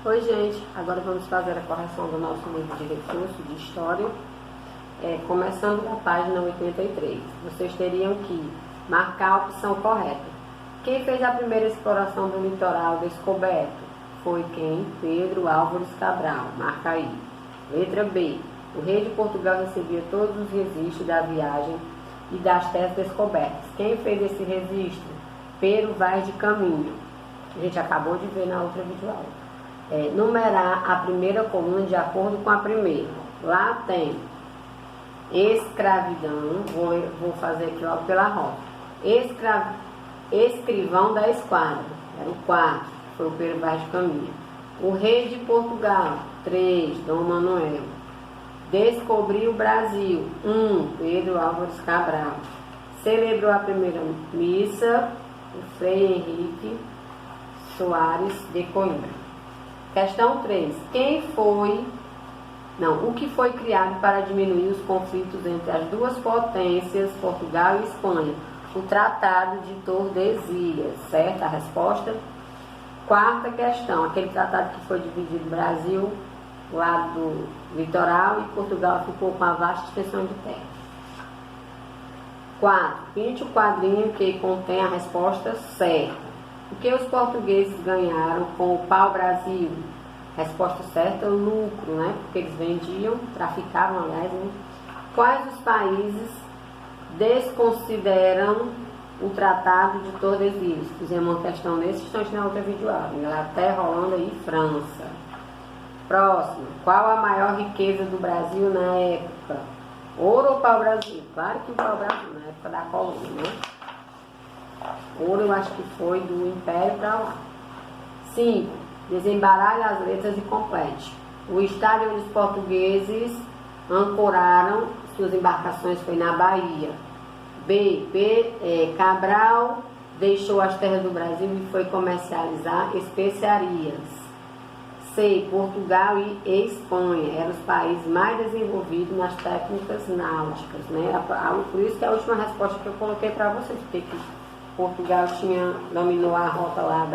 Oi, gente. Agora vamos fazer a correção do nosso livro de recurso de história. Começando da página 83. Vocês teriam que marcar a opção correta. Quem fez a primeira exploração do litoral descoberto? Foi quem? Pedro Álvares Cabral. Marca aí. Letra B. O rei de Portugal recebia todos os registros da viagem e das terras descobertas. Quem fez esse registro? Pero Vaz de Caminha. A gente acabou de ver na outra videoaula. Numerar a primeira coluna de acordo com a primeira. Lá tem escravidão, vou fazer aqui logo pela roda. Escrivão da esquadra, era o 4, foi o Pedro Vaz de Caminha. O rei de Portugal, 3, Dom Manuel. Descobriu o Brasil, 1, Pedro Álvares Cabral. Celebrou a primeira missa, o Frei Henrique Soares de Coimbra. Questão 3. O que foi criado para diminuir os conflitos entre as duas potências, Portugal e Espanha? O Tratado de Tordesilhas, certo? A resposta. Quarta questão. Aquele tratado que foi dividido o Brasil, o lado do litoral, e Portugal ficou com a vasta extensão de terra. 4. Pinte o quadrinho que contém a resposta certa. O que os portugueses ganharam com o pau-brasil? Resposta certa, lucro, né? Porque eles vendiam, traficavam, aliás, né? Quais os países desconsideram o Tratado de Tordesilhas? Fizemos uma questão nesse instante na outra videoaula. Inglaterra, Holanda e França. Próximo. Qual a maior riqueza do Brasil na época? Ouro ou pau-brasil? Claro que o pau-brasil, na época da colônia, né? Ouro eu acho que foi do Império para lá. 5. Desembaralhe as letras e complete. O estádio onde os portugueses ancoraram suas embarcações foi na Bahia. B. Cabral deixou as terras do Brasil e foi comercializar especiarias. C. Portugal e Espanha eram os países mais desenvolvidos nas técnicas náuticas, né? Por isso que é a última resposta que eu coloquei para vocês, porque Portugal dominou a rota lá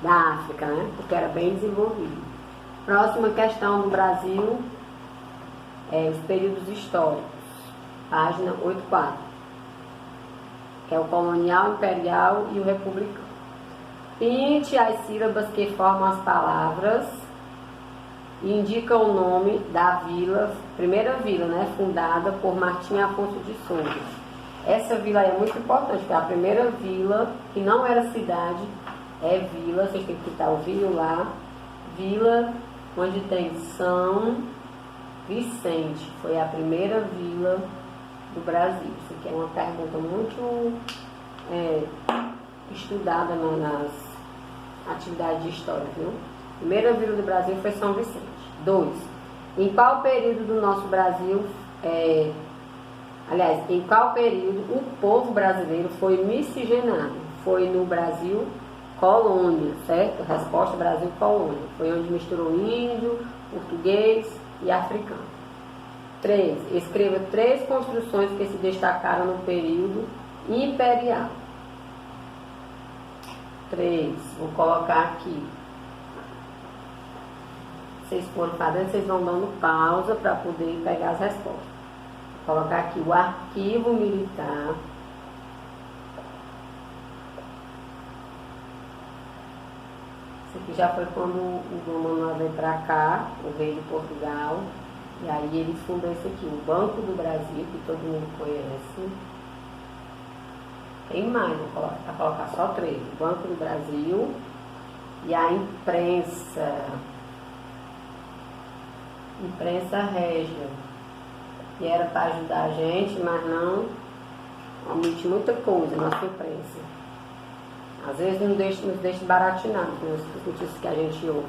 da África, né? Porque era bem desenvolvido. Próxima questão do Brasil, os períodos históricos, página 84, que é o colonial, imperial e o republicano. Pinte as sílabas que formam as palavras e indica o nome da vila, primeira vila, né? Fundada por Martim Afonso de Souza. Essa vila é muito importante, porque a primeira vila, que não era cidade, é vila, vocês têm que quitar o vila lá, vila onde tem São Vicente, foi a primeira vila do Brasil. Isso aqui é uma pergunta muito estudada nas atividades de história, viu? Primeira vila do Brasil foi São Vicente. 2. Em qual período do nosso Brasil, em qual período o povo brasileiro foi miscigenado? Foi no Brasil colônia, certo? Resposta: Brasil colônia. Foi onde misturou índio, português e africano. 3. Escreva 3 construções que se destacaram no período imperial. 3. Vou colocar aqui. Vocês foram fazendo, vocês vão dando pausa para poder pegar as respostas. Vou colocar aqui o arquivo militar. Esse aqui já foi quando o Dom Manuel veio para cá, o rei de Portugal. E aí ele fundou esse aqui, o Banco do Brasil, que todo mundo conhece. Tem mais, vou colocar só 3. O Banco do Brasil e a imprensa régia, que era para ajudar a gente, mas não omite muita coisa, nossa imprensa. Às vezes nos deixa baratinados nas notícias que a gente ouve.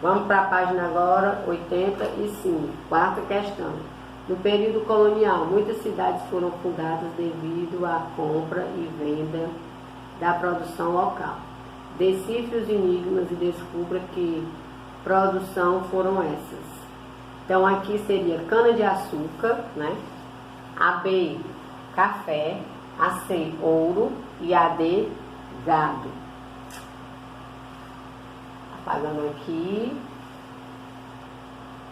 Vamos para a página agora, 85. Quarta questão. No período colonial, muitas cidades foram fundadas devido à compra e venda da produção local. Decifre os enigmas e descubra que produção foram essas. Então aqui seria cana-de-açúcar, né? A B, café. A C, ouro. E a D, gado. Apagando aqui.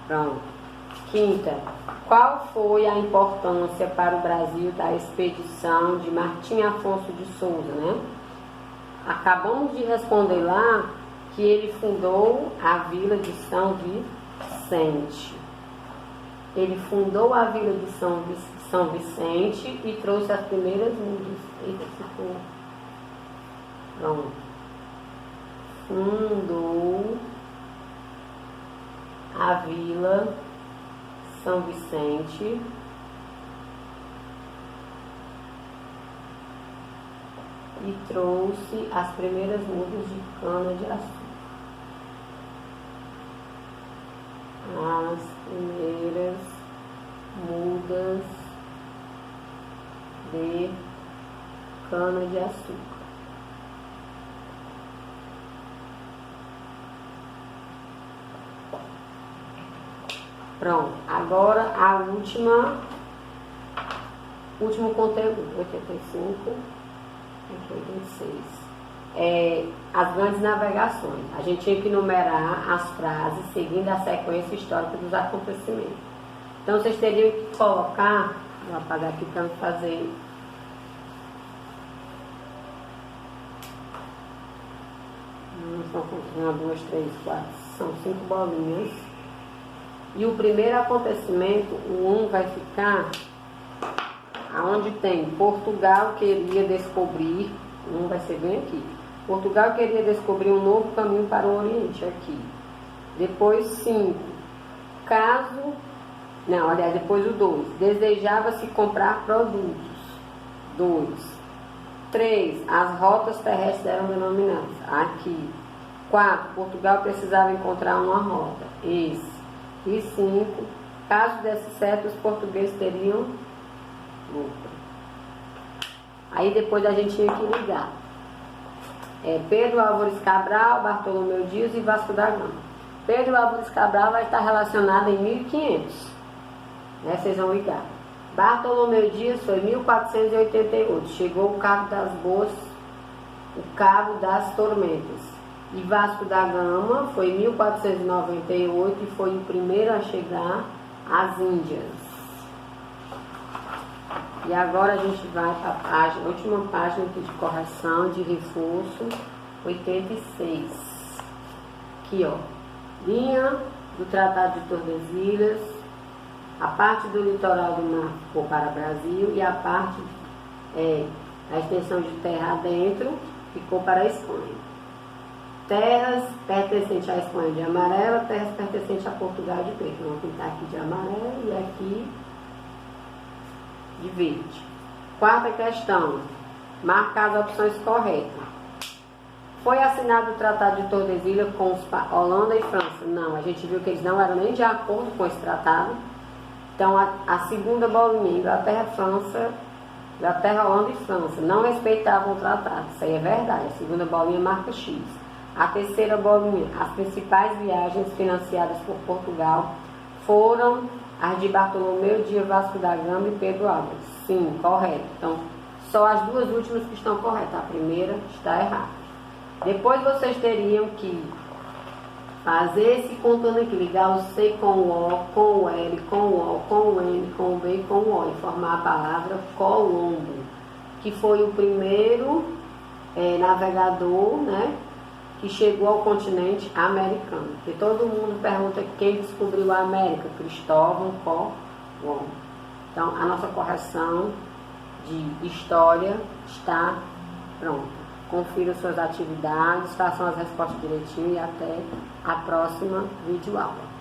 Pronto. Quinta. Qual foi a importância para o Brasil da expedição de Martim Afonso de Souza, né? Acabamos de responder lá que ele fundou a vila de São Vicente. Ele fundou a vila de São Vicente e trouxe as primeiras mudas. Eita, ficou. Pronto. Fundou a vila São Vicente e trouxe as primeiras mudas de cana-de-açúcar. As primeiras mudas de cana-de-açúcar. Pronto, agora a último conteúdo, 85, 86. As grandes navegações. A gente tinha que numerar as frases seguindo a sequência histórica dos acontecimentos. Então vocês teriam que colocar, vou apagar aqui para não fazer. São 1, 2, 3, 4, são 5 bolinhas. E o primeiro acontecimento, o 1 vai ficar aonde tem Portugal queria descobrir, o 1 vai ser bem aqui. Portugal queria descobrir um novo caminho para o Oriente, aqui. Depois 5, depois o 2, desejava-se comprar produtos. 2, 3, as rotas terrestres eram denominadas, aqui. 4, Portugal precisava encontrar uma rota, esse. E 5, caso desse certo, os portugueses teriam lucro. Aí depois a gente tinha que ligar. Pedro Álvares Cabral, Bartolomeu Dias e Vasco da Gama. Pedro Álvares Cabral vai estar relacionado em 1500. Vocês vão ligar. Bartolomeu Dias foi 1488. Chegou o Cabo das Boas, o Cabo das Tormentas. E Vasco da Gama foi 1498 e foi o primeiro a chegar às Índias. E agora a gente vai para a última página aqui de correção, de reforço, 86. Aqui, ó. Linha do Tratado de Tordesilhas, a parte do litoral do mar ficou para o Brasil e a parte, a extensão de terra adentro, ficou para a Espanha. Terras pertencentes à Espanha de amarelo, terras pertencentes a Portugal de preto. Vamos pintar aqui de amarelo e aqui de verde. Quarta questão. Marcar as opções corretas. Foi assinado o Tratado de Tordesilhas com Holanda e França? Não, a gente viu que eles não eram nem de acordo com esse tratado. Então, a segunda bolinha, Inglaterra, Holanda e França, não respeitavam o tratado. Isso aí é verdade. A segunda bolinha marca X. A terceira bolinha, as principais viagens financiadas por Portugal foram as de Bartolomeu Dias, Vasco da Gama e Pedro Álvares. Sim, correto. Então, só as duas últimas que estão corretas. A primeira está errada. Depois vocês teriam que fazer esse contando aqui, ligar o C com o O, com o L, com o O, com o N, com o B e com o O, e formar a palavra Colombo, que foi o primeiro navegador, né, que chegou ao continente americano. Porque todo mundo pergunta quem descobriu a América. Cristóvão Colombo. Então, a nossa correção de história está pronta. Confiram suas atividades, façam as respostas direitinho e até a próxima videoaula.